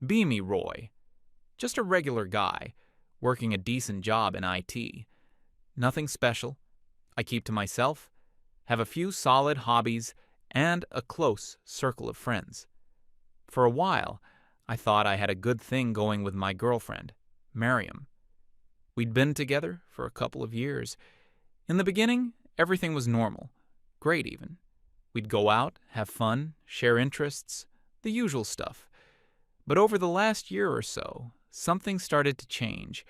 Be me, Roy. Just a regular guy, working a decent job in IT. Nothing special. I keep to myself, have a few solid hobbies, and a close circle of friends. For a while, I thought I had a good thing going with my girlfriend, Miriam. We'd been together for a couple of years. In the beginning, everything was normal. Great, even. We'd go out, have fun, share interests, the usual stuff. But over the last year or so, something started to change.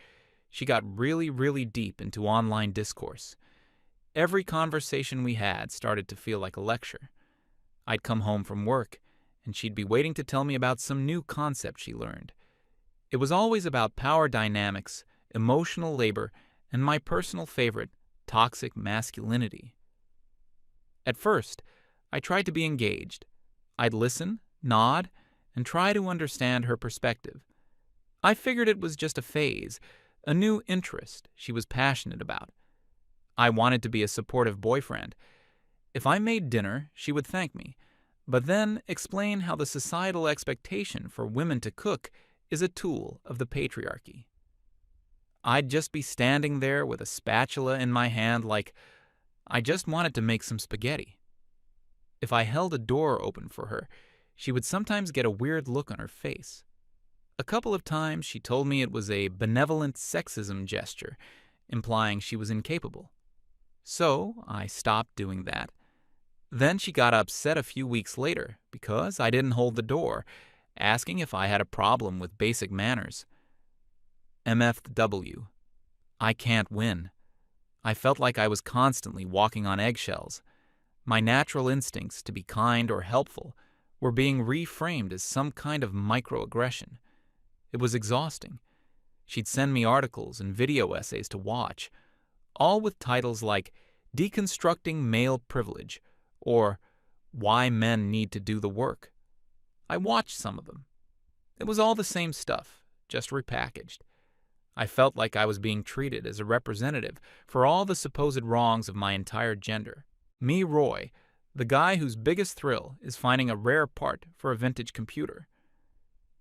She got really deep into online discourse. Every conversation we had started to feel like a lecture. I'd come home from work, and she'd be waiting to tell me about some new concept she learned. It was always about power dynamics, emotional labor, and my personal favorite, toxic masculinity. At first, I tried to be engaged. I'd listen, nod, and try to understand her perspective. I figured it was just a phase, a new interest she was passionate about. I wanted to be a supportive boyfriend. If I made dinner, she would thank me, but then explain how the societal expectation for women to cook is a tool of the patriarchy. I'd just be standing there with a spatula in my hand like I just wanted to make some spaghetti. If I held a door open for her, she would sometimes get a weird look on her face. A couple of times she told me it was a benevolent sexism gesture, implying she was incapable. So I stopped doing that. Then she got upset a few weeks later because I didn't hold the door, asking if I had a problem with basic manners. MFW. I can't win. I felt like I was constantly walking on eggshells. My natural instincts to be kind or helpful were being reframed as some kind of microaggression. It was exhausting. She'd send me articles and video essays to watch, all with titles like Deconstructing Male Privilege or Why Men Need to Do the Work. I watched some of them. It was all the same stuff, just repackaged. I felt like I was being treated as a representative for all the supposed wrongs of my entire gender. Me, Roy, the guy whose biggest thrill is finding a rare part for a vintage computer.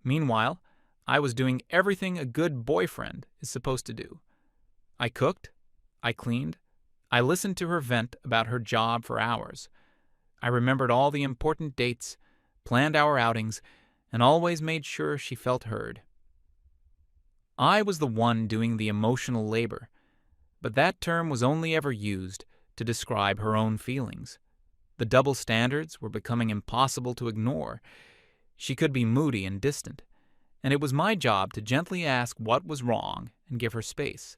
Meanwhile, I was doing everything a good boyfriend is supposed to do. I cooked, I cleaned, I listened to her vent about her job for hours. I remembered all the important dates, planned our outings, and always made sure she felt heard. I was the one doing the emotional labor, but that term was only ever used to describe her own feelings. The double standards were becoming impossible to ignore. She could be moody and distant, and it was my job to gently ask what was wrong and give her space.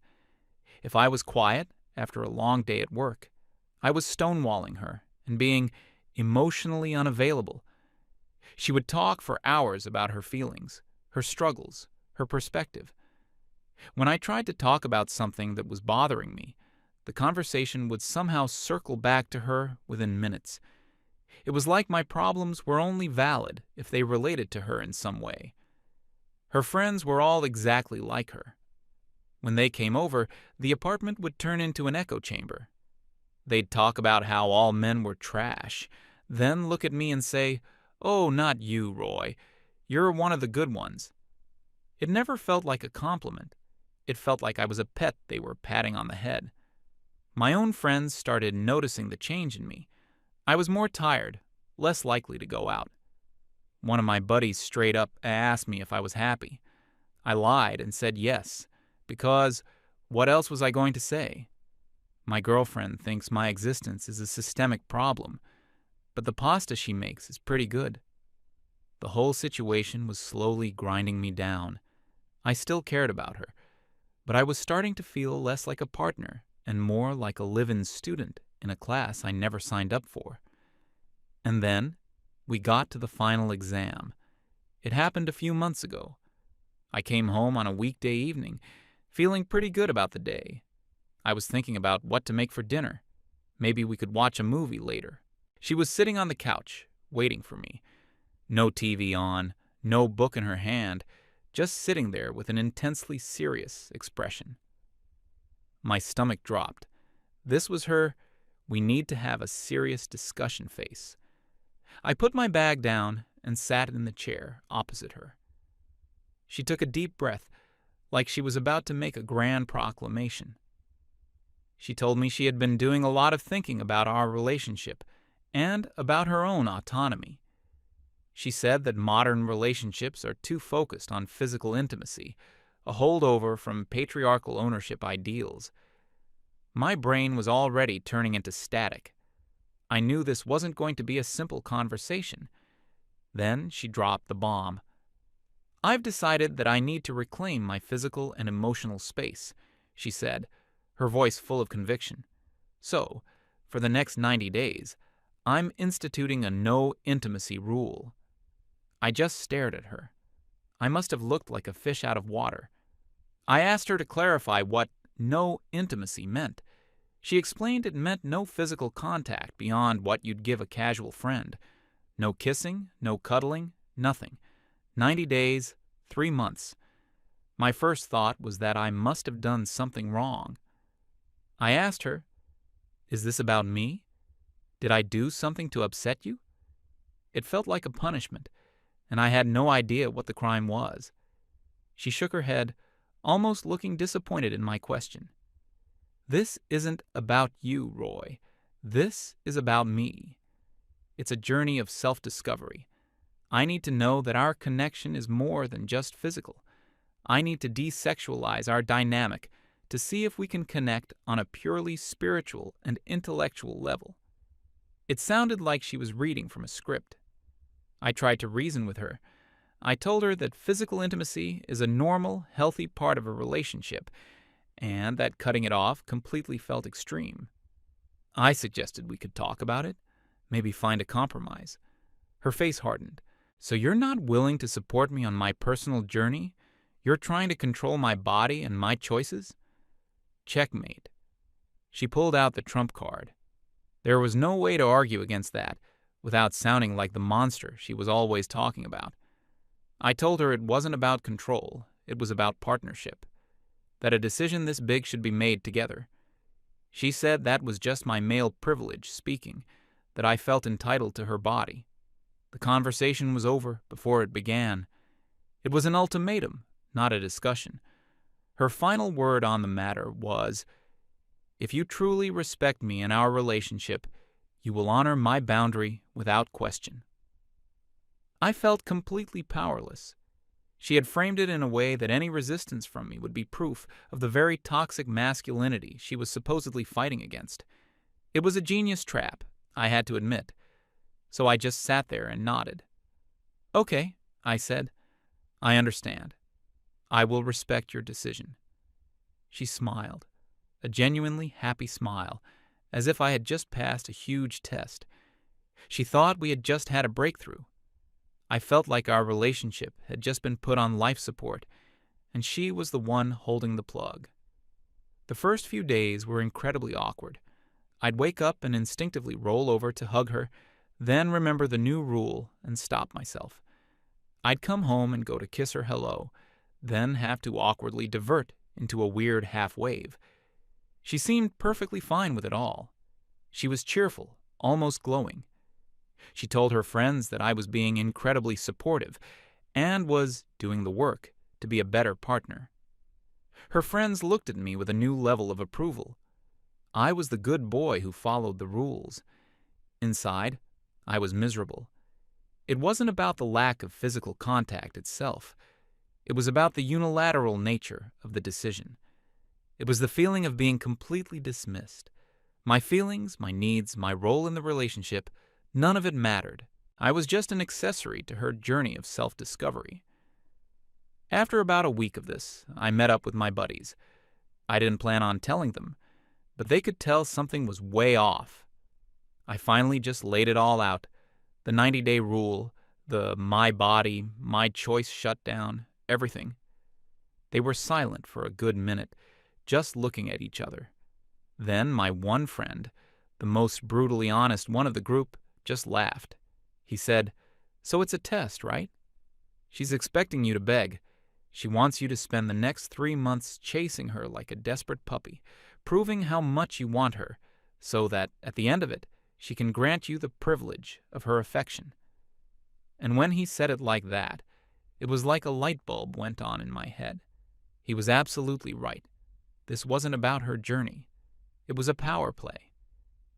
If I was quiet after a long day at work, I was stonewalling her and being emotionally unavailable. She would talk for hours about her feelings, her struggles, her perspective. When I tried to talk about something that was bothering me, the conversation would somehow circle back to her within minutes. It was like my problems were only valid if they related to her in some way. Her friends were all exactly like her. When they came over, the apartment would turn into an echo chamber. They'd talk about how all men were trash, then look at me and say, "Oh, not you, Roy. You're one of the good ones." It never felt like a compliment. It felt like I was a pet they were patting on the head. My own friends started noticing the change in me. I was more tired, less likely to go out. One of my buddies straight up asked me if I was happy. I lied and said yes, because what else was I going to say? My girlfriend thinks my existence is a systemic problem, but the pasta she makes is pretty good. The whole situation was slowly grinding me down. I still cared about her, but I was starting to feel less like a partner and more like a live-in student in a class I never signed up for. And then we got to the final exam. It happened a few months ago. I came home on a weekday evening, feeling pretty good about the day. I was thinking about what to make for dinner. Maybe we could watch a movie later. She was sitting on the couch, waiting for me. No TV on, no book in her hand, just sitting there with an intensely serious expression. My stomach dropped. This was her, "we need to have a serious discussion" face. I put my bag down and sat in the chair opposite her. She took a deep breath, like she was about to make a grand proclamation. She told me she had been doing a lot of thinking about our relationship and about her own autonomy. She said that modern relationships are too focused on physical intimacy, a holdover from patriarchal ownership ideals. My brain was already turning into static. I knew this wasn't going to be a simple conversation. Then she dropped the bomb. "I've decided that I need to reclaim my physical and emotional space," she said, her voice full of conviction. "So, for the next 90 days, I'm instituting a no intimacy rule." I just stared at her. I must have looked like a fish out of water. I asked her to clarify what no intimacy meant. She explained it meant no physical contact beyond what you'd give a casual friend. No kissing, no cuddling, nothing. 90 days, 3 months. My first thought was that I must have done something wrong. I asked her, "Is this about me? Did I do something to upset you?" It felt like a punishment, and I had no idea what the crime was. She shook her head, almost looking disappointed in my question. "This isn't about you, Roy. This is about me. It's a journey of self-discovery. I need to know that our connection is more than just physical. I need to desexualize our dynamic to see if we can connect on a purely spiritual and intellectual level." It sounded like she was reading from a script. I tried to reason with her. I told her that physical intimacy is a normal, healthy part of a relationship, and that cutting it off completely felt extreme. I suggested we could talk about it, maybe find a compromise. Her face hardened. "So you're not willing to support me on my personal journey? You're trying to control my body and my choices?" Checkmate. She pulled out the trump card. There was no way to argue against that, without sounding like the monster she was always talking about. I told her it wasn't about control, it was about partnership. That a decision this big should be made together. She said that was just my male privilege speaking, that I felt entitled to her body. The conversation was over before it began. It was an ultimatum, not a discussion. Her final word on the matter was, "If you truly respect me and our relationship, you will honor my boundary without question." I felt completely powerless. She had framed it in a way that any resistance from me would be proof of the very toxic masculinity she was supposedly fighting against. It was a genius trap, I had to admit. So I just sat there and nodded. "Okay," I said. "I understand. I will respect your decision." She smiled, a genuinely happy smile, as if I had just passed a huge test. She thought we had just had a breakthrough. I felt like our relationship had just been put on life support, and she was the one holding the plug. The first few days were incredibly awkward. I'd wake up and instinctively roll over to hug her, then remember the new rule and stop myself. I'd come home and go to kiss her hello, then have to awkwardly divert into a weird half-wave. She seemed perfectly fine with it all. She was cheerful, almost glowing. She told her friends that I was being incredibly supportive and was doing the work to be a better partner. Her friends looked at me with a new level of approval. I was the good boy who followed the rules. Inside, I was miserable. It wasn't about the lack of physical contact itself. It was about the unilateral nature of the decision. It was the feeling of being completely dismissed. My feelings, my needs, my role in the relationship, none of it mattered. I was just an accessory to her journey of self-discovery. After about a week of this, I met up with my buddies. I didn't plan on telling them, but they could tell something was way off. I finally just laid it all out. The 90-day rule, the my body, my choice shutdown, everything. They were silent for a good minute, just looking at each other. Then my one friend, the most brutally honest one of the group, just laughed. He said, "So it's a test, right? She's expecting you to beg. She wants you to spend the next 3 months chasing her like a desperate puppy, proving how much you want her, so that, at the end of it, she can grant you the privilege of her affection." And when he said it like that, It was like a light bulb went on in my head. He was absolutely right. This wasn't about her journey. It was a power play.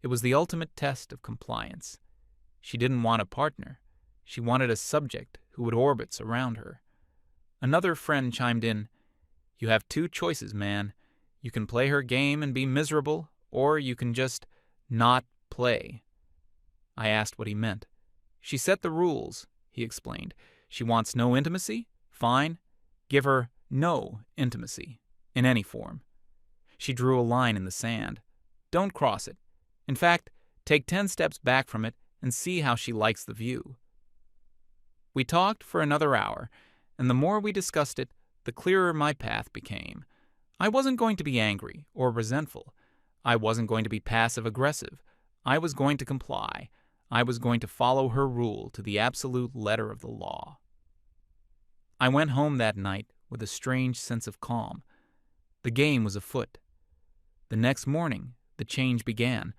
It was the ultimate test of compliance. She didn't want a partner. She wanted a subject who would orbit around her. Another friend chimed in, "You have two choices, man. You can play her game and be miserable, or you can just not play." I asked what he meant. "She set the rules," he explained. "She wants no intimacy? Fine. Give her no intimacy, in any form. She drew a line in the sand. Don't cross it. In fact, take 10 steps back from it and see how she likes the view." We talked for another hour, and the more we discussed it, the clearer my path became. I wasn't going to be angry or resentful. I wasn't going to be passive-aggressive. I was going to comply. I was going to follow her rule to the absolute letter of the law. I went home that night with a strange sense of calm. The game was afoot. The next morning, the change began.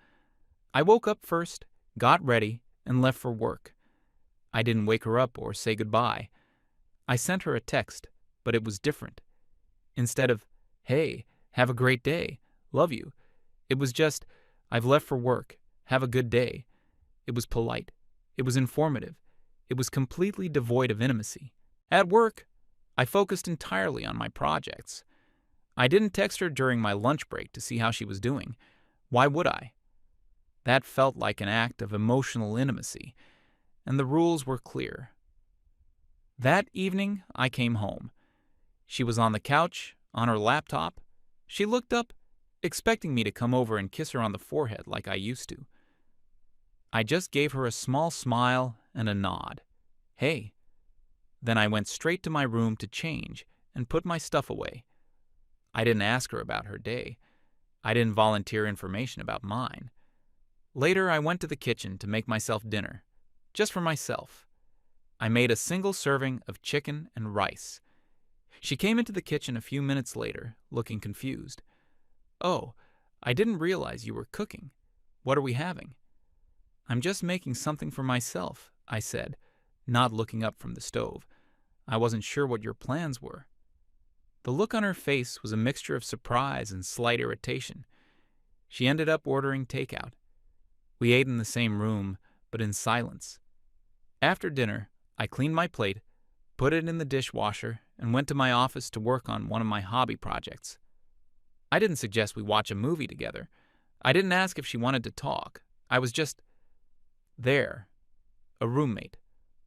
I woke up first, got ready, and left for work. I didn't wake her up or say goodbye. I sent her a text, but it was different. Instead of, "Hey, have a great day, love you," it was just, "I've left for work, have a good day." It was polite. It was informative. It was completely devoid of intimacy. At work, I focused entirely on my projects. I didn't text her during my lunch break to see how she was doing. Why would I? That felt like an act of emotional intimacy, and the rules were clear. That evening, I came home. She was on the couch, on her laptop. She looked up, expecting me to come over and kiss her on the forehead like I used to. I just gave her a small smile and a nod. "Hey." Then I went straight to my room to change and put my stuff away. I didn't ask her about her day. I didn't volunteer information about mine. Later, I went to the kitchen to make myself dinner, just for myself. I made a single serving of chicken and rice. She came into the kitchen a few minutes later, looking confused. "Oh, I didn't realize you were cooking. What are we having?" "I'm just making something for myself," I said, not looking up from the stove. "I wasn't sure what your plans were." The look on her face was a mixture of surprise and slight irritation. She ended up ordering takeout. We ate in the same room, but in silence. After dinner, I cleaned my plate, put it in the dishwasher, and went to my office to work on one of my hobby projects. I didn't suggest we watch a movie together. I didn't ask if she wanted to talk. I was just there, a roommate,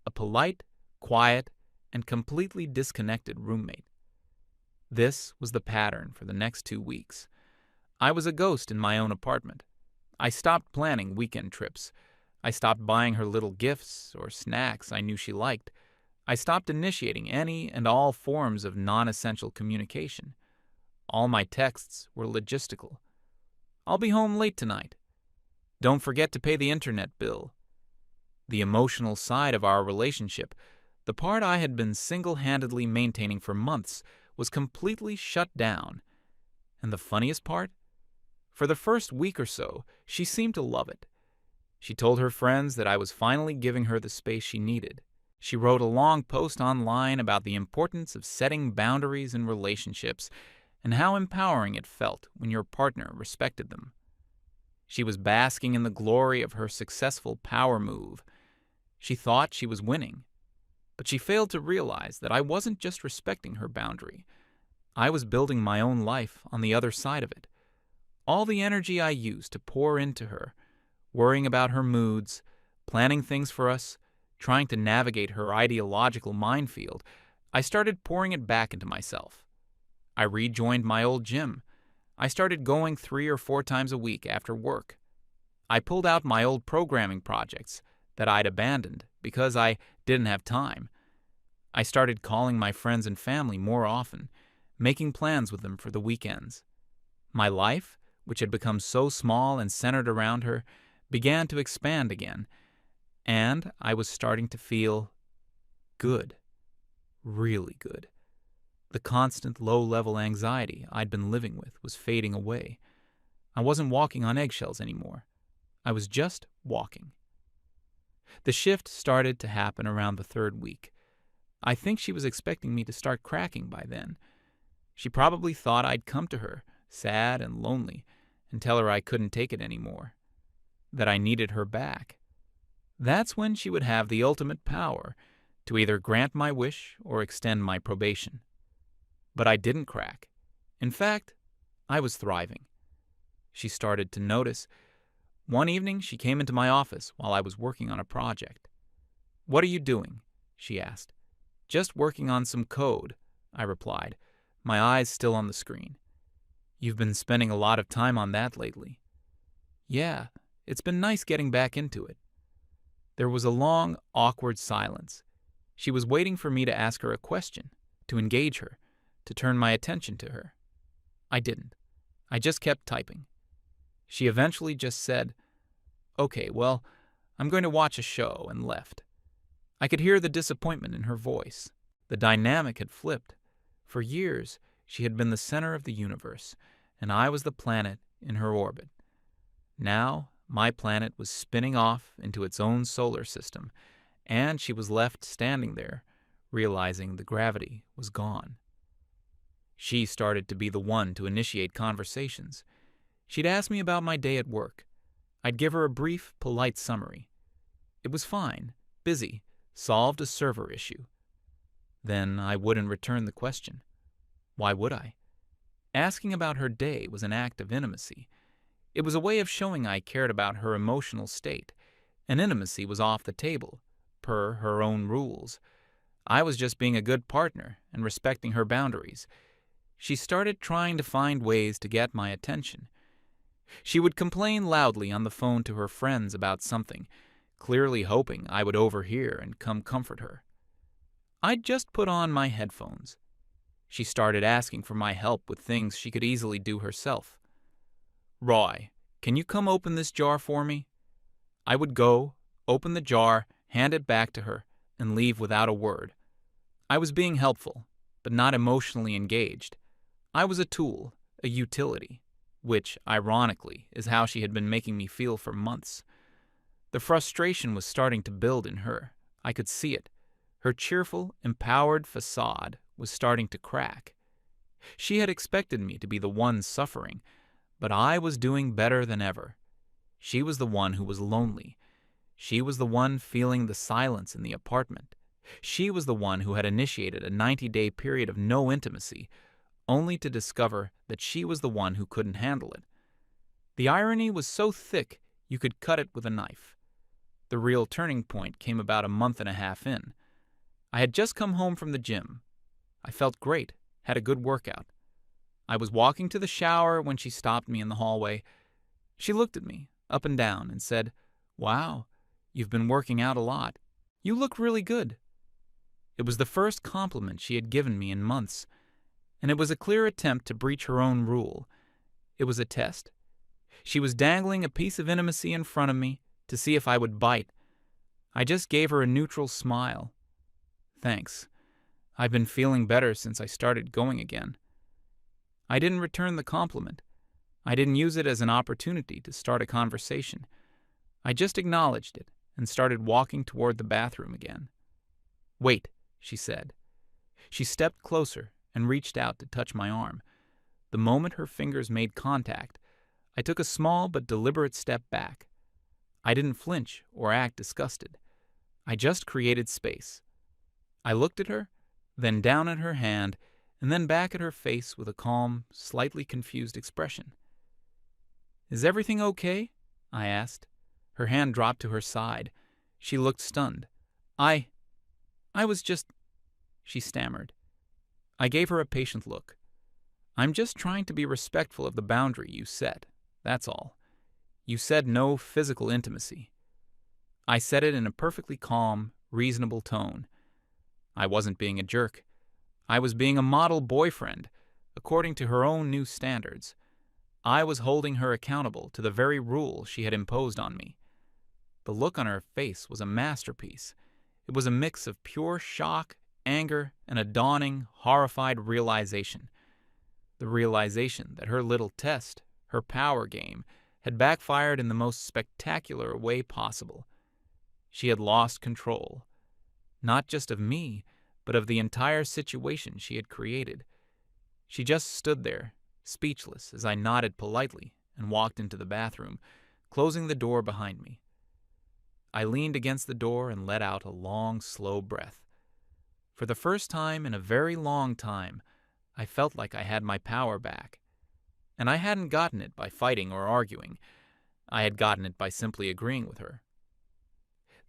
a polite, quiet, and completely disconnected roommate. This was the pattern for the next 2 weeks. I was a ghost in my own apartment. I stopped planning weekend trips. I stopped buying her little gifts or snacks I knew she liked. I stopped initiating any and all forms of non-essential communication. All my texts were logistical. "I'll be home late tonight. Don't forget to pay the internet bill." The emotional side of our relationship, the part I had been single-handedly maintaining for months, was completely shut down. And the funniest part? For the first week or so, she seemed to love it. She told her friends that I was finally giving her the space she needed. She wrote a long post online about the importance of setting boundaries in relationships and how empowering it felt when your partner respected them. She was basking in the glory of her successful power move. She thought she was winning, but she failed to realize that I wasn't just respecting her boundary. I was building my own life on the other side of it. All the energy I used to pour into her, worrying about her moods, planning things for us, trying to navigate her ideological minefield, I started pouring it back into myself. I rejoined my old gym. I started going 3 or 4 times a week after work. I pulled out my old programming projects that I'd abandoned because I didn't have time. I started calling my friends and family more often, making plans with them for the weekends. My life, which had become so small and centered around her, began to expand again, and I was starting to feel good, really good. The constant low-level anxiety I'd been living with was fading away. I wasn't walking on eggshells anymore. I was just walking. The shift started to happen around the 3rd week. I think she was expecting me to start cracking by then. She probably thought I'd come to her, sad and lonely, and tell her I couldn't take it anymore, that I needed her back. That's when she would have the ultimate power to either grant my wish or extend my probation. But I didn't crack. In fact, I was thriving. She started to notice. One evening, she came into my office while I was working on a project. "What are you doing?" she asked. "Just working on some code," I replied, my eyes still on the screen. "You've been spending a lot of time on that lately." "Yeah, it's been nice getting back into it." There was a long, awkward silence. She was waiting for me to ask her a question, to engage her, to turn my attention to her. I didn't. I just kept typing. She eventually just said, "Okay, well, I'm going to watch a show," and left. I could hear the disappointment in her voice. The dynamic had flipped. For years, she had been the center of the universe, and I was the planet in her orbit. Now, my planet was spinning off into its own solar system, and she was left standing there, realizing the gravity was gone. She started to be the one to initiate conversations. She'd ask me about my day at work. I'd give her a brief, polite summary. It was fine, busy, solved a server issue. Then I wouldn't return the question. Why would I? Asking about her day was an act of intimacy. It was a way of showing I cared about her emotional state, and intimacy was off the table, per her own rules. I was just being a good partner and respecting her boundaries. She started trying to find ways to get my attention. She would complain loudly on the phone to her friends about something, clearly hoping I would overhear and come comfort her. I'd just put on my headphones. She started asking for my help with things she could easily do herself. "Roy, can you come open this jar for me?" I would go, open the jar, hand it back to her, and leave without a word. I was being helpful, but not emotionally engaged. I was a tool, a utility, which, ironically, is how she had been making me feel for months. The frustration was starting to build in her. I could see it. Her cheerful, empowered facade was starting to crack. She had expected me to be the one suffering, but I was doing better than ever. She was the one who was lonely. She was the one feeling the silence in the apartment. She was the one who had initiated a 90-day period of no intimacy, only to discover that she was the one who couldn't handle it. The irony was so thick you could cut it with a knife. The real turning point came about a month and a half in. I had just come home from the gym. I felt great, had a good workout. I was walking to the shower when she stopped me in the hallway. She looked at me, up and down, and said, "Wow, you've been working out a lot. You look really good." It was the first compliment she had given me in months, and it was a clear attempt to breach her own rule. It was a test. She was dangling a piece of intimacy in front of me to see if I would bite. I just gave her a neutral smile. "Thanks. I've been feeling better since I started going again." I didn't return the compliment. I didn't use it as an opportunity to start a conversation. I just acknowledged it and started walking toward the bathroom again. "Wait," she said. She stepped closer and reached out to touch my arm. The moment her fingers made contact, I took a small but deliberate step back. I didn't flinch or act disgusted. I just created space. I looked at her, then down at her hand, and then back at her face with a calm, slightly confused expression. "Is everything okay?" I asked. Her hand dropped to her side. She looked stunned. I was just," she stammered. I gave her a patient look. "I'm just trying to be respectful of the boundary you set, that's all. You said no physical intimacy." I said it in a perfectly calm, reasonable tone. I wasn't being a jerk. I was being a model boyfriend, according to her own new standards. I was holding her accountable to the very rule she had imposed on me. The look on her face was a masterpiece. It was a mix of pure shock, anger, and a dawning, horrified realization. The realization that her little test, her power game, had backfired in the most spectacular way possible. She had lost control, not just of me, but of the entire situation she had created. She just stood there, speechless, as I nodded politely and walked into the bathroom, closing the door behind me. I leaned against the door and let out a long, slow breath. For the first time in a very long time, I felt like I had my power back. And I hadn't gotten it by fighting or arguing. I had gotten it by simply agreeing with her.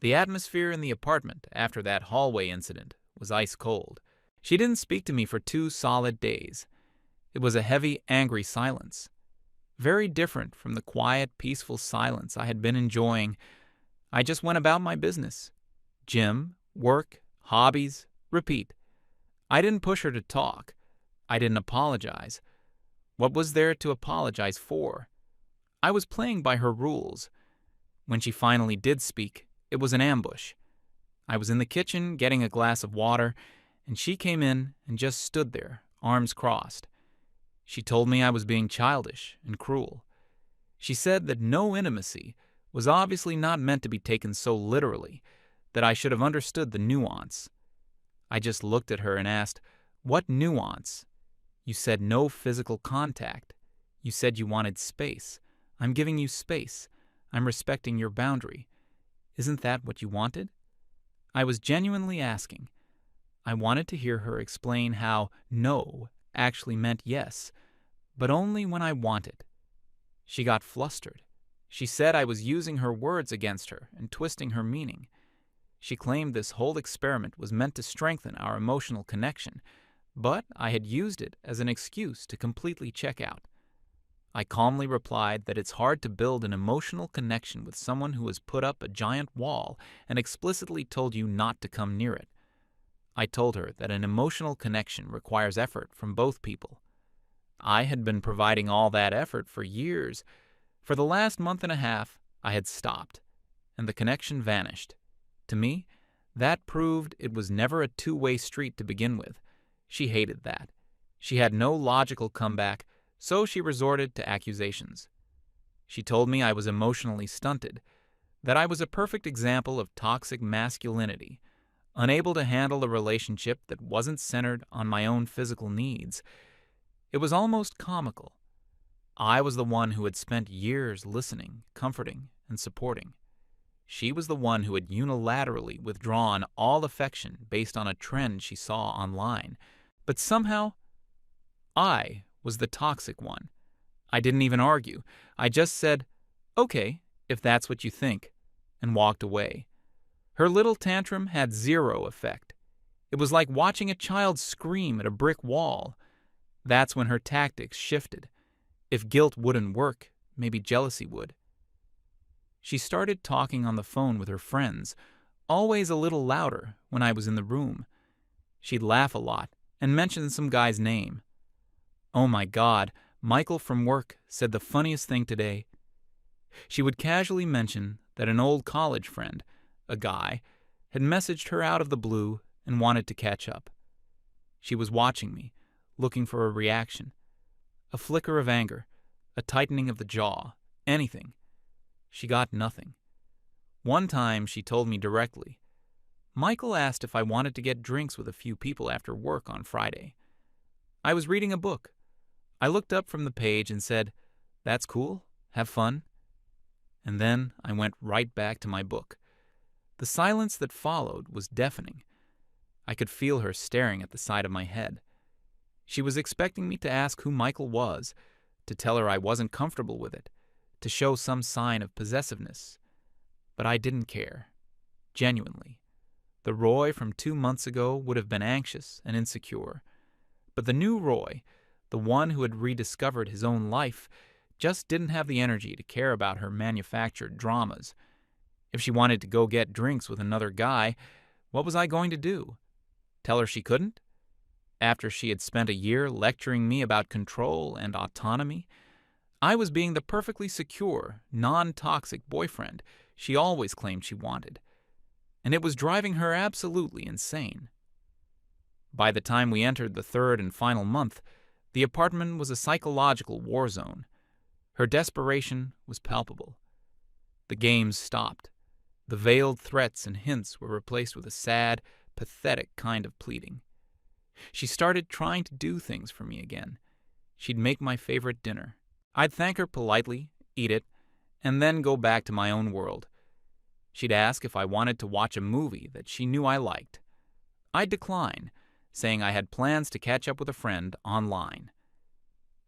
The atmosphere in the apartment after that hallway incident was ice cold. She didn't speak to me for 2 solid days. It was a heavy, angry silence. Very different from the quiet, peaceful silence I had been enjoying. I just went about my business. Gym, work, hobbies, repeat. I didn't push her to talk. I didn't apologize. What was there to apologize for? I was playing by her rules. When she finally did speak, it was an ambush. I was in the kitchen getting a glass of water, and she came in and just stood there, arms crossed. She told me I was being childish and cruel. She said that no intimacy was obviously not meant to be taken so literally, that I should have understood the nuance. I just looked at her and asked, "What nuance? You said no physical contact. You said you wanted space. I'm giving you space. I'm respecting your boundary. Isn't that what you wanted?" I was genuinely asking. I wanted to hear her explain how no actually meant yes, but only when I wanted. She got flustered. She said I was using her words against her and twisting her meaning. She claimed this whole experiment was meant to strengthen our emotional connection, but I had used it as an excuse to completely check out. I calmly replied that it's hard to build an emotional connection with someone who has put up a giant wall and explicitly told you not to come near it. I told her that an emotional connection requires effort from both people. I had been providing all that effort for years. For the last month and a half, I had stopped, and the connection vanished. To me, that proved it was never a two-way street to begin with. She hated that. She had no logical comeback, so she resorted to accusations. She told me I was emotionally stunted, that I was a perfect example of toxic masculinity, unable to handle a relationship that wasn't centered on my own physical needs. It was almost comical. I was the one who had spent years listening, comforting, and supporting. She was the one who had unilaterally withdrawn all affection based on a trend she saw online. But somehow, I was the toxic one. I didn't even argue. I just said, "Okay, if that's what you think," and walked away. Her little tantrum had zero effect. It was like watching a child scream at a brick wall. That's when her tactics shifted. If guilt wouldn't work, maybe jealousy would. She started talking on the phone with her friends, always a little louder when I was in the room. She'd laugh a lot and mention some guy's name. "Oh my God, Michael from work said the funniest thing today." She would casually mention that an old college friend, a guy, had messaged her out of the blue and wanted to catch up. She was watching me, looking for a reaction. A flicker of anger, a tightening of the jaw, anything. She got nothing. One time she told me directly. Michael asked if I wanted to get drinks with a few people after work on Friday. I was reading a book. I looked up from the page and said, "That's cool, have fun." And then I went right back to my book. The silence that followed was deafening. I could feel her staring at the side of my head. She was expecting me to ask who Michael was, to tell her I wasn't comfortable with it, to show some sign of possessiveness. But I didn't care. Genuinely. The Roy from 2 months ago would have been anxious and insecure. But the new Roy, the one who had rediscovered his own life, just didn't have the energy to care about her manufactured dramas. If she wanted to go get drinks with another guy, what was I going to do? Tell her she couldn't? After she had spent a year lecturing me about control and autonomy, I was being the perfectly secure, non-toxic boyfriend she always claimed she wanted. And it was driving her absolutely insane. By the time we entered the 3rd and final month, the apartment was a psychological war zone. Her desperation was palpable. The games stopped. The veiled threats and hints were replaced with a sad, pathetic kind of pleading. She started trying to do things for me again. She'd make my favorite dinner. I'd thank her politely, eat it, and then go back to my own world. She'd ask if I wanted to watch a movie that she knew I liked. I'd decline, saying I had plans to catch up with a friend online.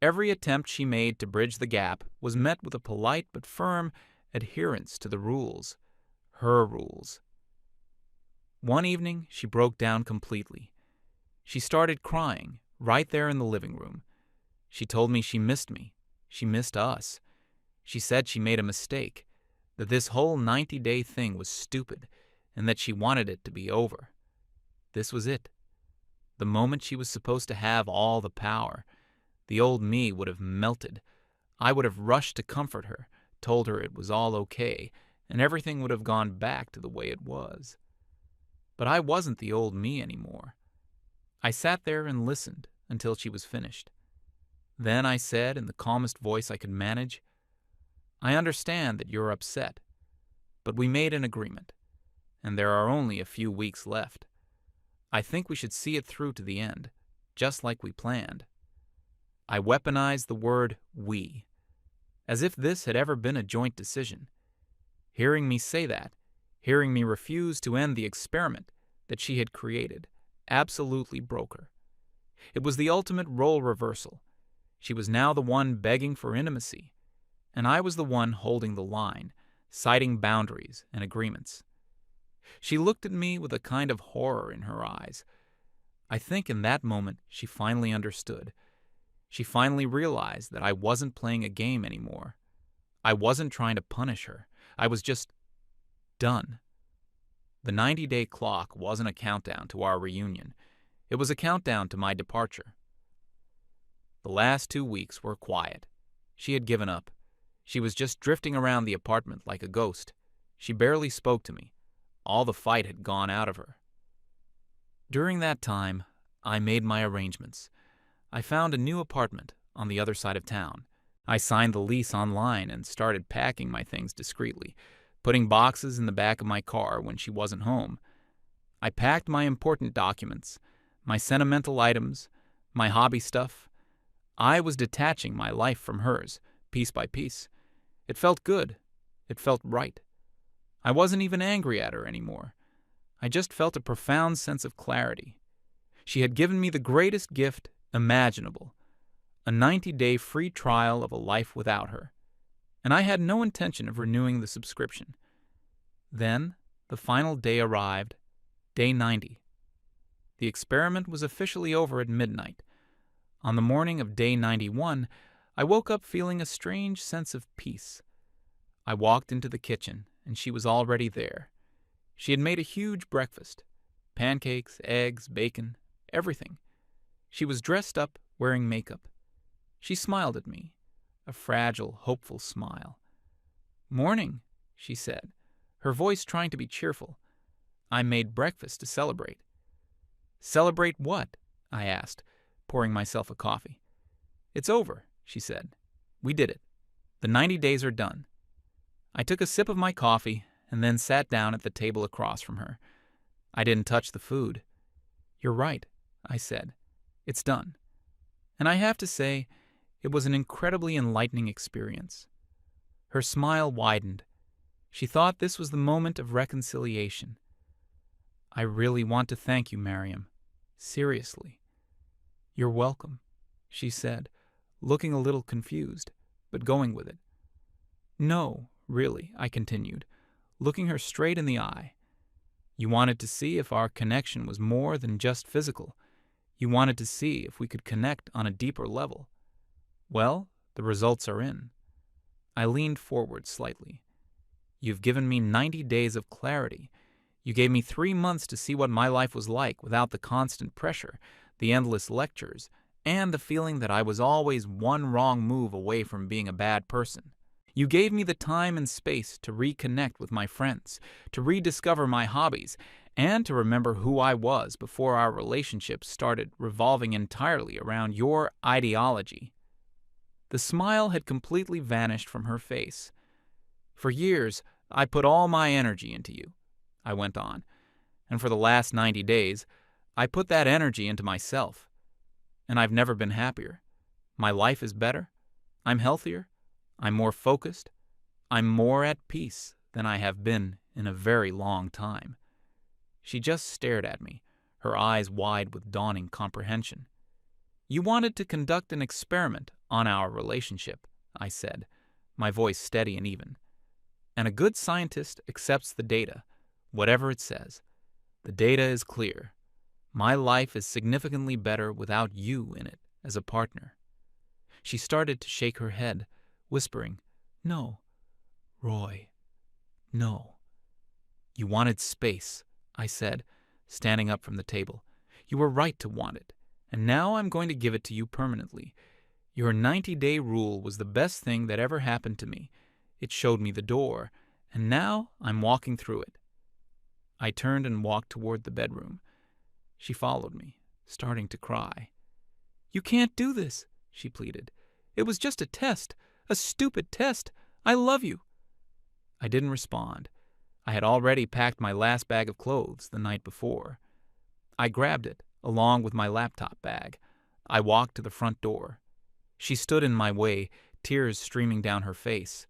Every attempt she made to bridge the gap was met with a polite but firm adherence to the rules, her rules. One evening, she broke down completely. She started crying right there in the living room. She told me she missed me. She missed us. She said she made a mistake, that this whole 90-day thing was stupid, and that she wanted it to be over. This was it. The moment she was supposed to have all the power. The old me would have melted. I would have rushed to comfort her, told her it was all okay, and everything would have gone back to the way it was. But I wasn't the old me anymore. I sat there and listened until she was finished. Then I said in the calmest voice I could manage, "I understand that you're upset, but we made an agreement, and there are only a few weeks left. I think we should see it through to the end, just like we planned." I weaponized the word "we," as if this had ever been a joint decision. Hearing me say that, hearing me refuse to end the experiment that she had created, absolutely broke her. It was the ultimate role reversal. She was now the one begging for intimacy, and I was the one holding the line, citing boundaries and agreements. She looked at me with a kind of horror in her eyes. I think in that moment she finally understood. She finally realized that I wasn't playing a game anymore. I wasn't trying to punish her. I was just done. The 90-day clock wasn't a countdown to our reunion. It was a countdown to my departure. The last 2 weeks were quiet. She had given up. She was just drifting around the apartment like a ghost. She barely spoke to me. All the fight had gone out of her. During that time, I made my arrangements. I found a new apartment on the other side of town. I signed the lease online and started packing my things discreetly, putting boxes in the back of my car when she wasn't home. I packed my important documents, my sentimental items, my hobby stuff. I was detaching my life from hers, piece by piece. It felt good. It felt right. I wasn't even angry at her anymore. I just felt a profound sense of clarity. She had given me the greatest gift imaginable, a 90-day free trial of a life without her, and I had no intention of renewing the subscription. Then, the final day arrived, day 90. The experiment was officially over at midnight. On the morning of day 91, I woke up feeling a strange sense of peace. I walked into the kitchen, and she was already there. She had made a huge breakfast. Pancakes, eggs, bacon, everything. She was dressed up, wearing makeup. She smiled at me, a fragile, hopeful smile. "Morning," she said, her voice trying to be cheerful. "I made breakfast to celebrate." "Celebrate what?" I asked, pouring myself a coffee. "It's over," she said. "We did it. The 90 days are done." I took a sip of my coffee and then sat down at the table across from her. I didn't touch the food. "You're right," I said. "It's done." And I have to say, it was an incredibly enlightening experience. Her smile widened. She thought this was the moment of reconciliation. "I really want to thank you, Miriam. Seriously." "You're welcome," she said, looking a little confused, but going with it. "No, really," I continued, looking her straight in the eye. "You wanted to see if our connection was more than just physical. You wanted to see if we could connect on a deeper level. Well, the results are in." I leaned forward slightly. "You've given me 90 days of clarity. You gave me 3 months to see what my life was like without the constant pressure, the endless lectures, and the feeling that I was always one wrong move away from being a bad person. You gave me the time and space to reconnect with my friends, to rediscover my hobbies, and to remember who I was before our relationship started revolving entirely around your ideology." The smile had completely vanished from her face. "For years, I put all my energy into you," I went on. And for the last 90 days, I put that energy into myself. And I've never been happier. My life is better. I'm healthier. I'm more focused. I'm more at peace than I have been in a very long time. She just stared at me, her eyes wide with dawning comprehension. You wanted to conduct an experiment on our relationship, I said, my voice steady and even. And a good scientist accepts the data, whatever it says. The data is clear. My life is significantly better without you in it as a partner. She started to shake her head, whispering, "No, Roy, no." You wanted space, I said, standing up from the table. You were right to want it, and now I'm going to give it to you permanently. Your 90-day rule was the best thing that ever happened to me. It showed me the door, and now I'm walking through it. I turned and walked toward the bedroom. She followed me, starting to cry. You can't do this, she pleaded. It was just a test, a stupid test. I love you. I didn't respond. I had already packed my last bag of clothes the night before. I grabbed it, along with my laptop bag. I walked to the front door. She stood in my way, tears streaming down her face.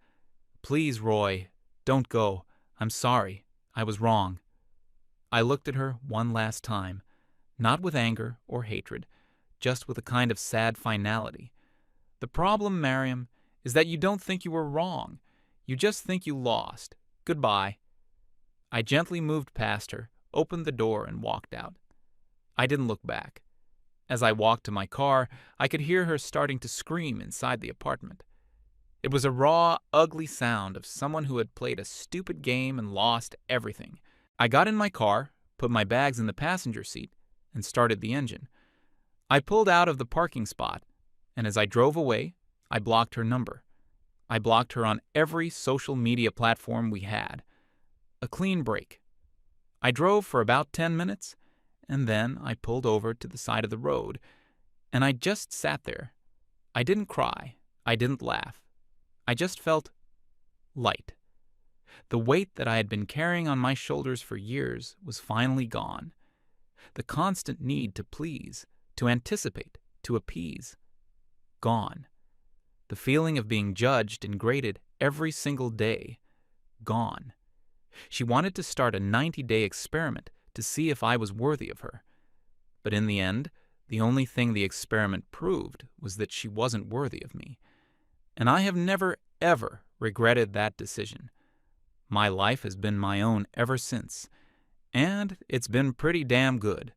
Please, Roy, don't go. I'm sorry. I was wrong. I looked at her one last time, not with anger or hatred, just with a kind of sad finality. The problem, Mariam, is that you don't think you were wrong. You just think you lost. Goodbye. I gently moved past her, opened the door, and walked out. I didn't look back. As I walked to my car, I could hear her starting to scream inside the apartment. It was a raw, ugly sound of someone who had played a stupid game and lost everything. I got in my car, put my bags in the passenger seat, and started the engine. I pulled out of the parking spot, and as I drove away, I blocked her number. I blocked her on every social media platform we had. A clean break. I drove for about 10 minutes, and then I pulled over to the side of the road, and I just sat there. I didn't cry. I didn't laugh. I just felt light. The weight that I had been carrying on my shoulders for years was finally gone. The constant need to please, to anticipate, to appease, gone. The feeling of being judged and graded every single day, gone. She wanted to start a 90-day experiment to see if I was worthy of her. But in the end, the only thing the experiment proved was that she wasn't worthy of me. And I have never, ever regretted that decision. My life has been my own ever since, and it's been pretty damn good.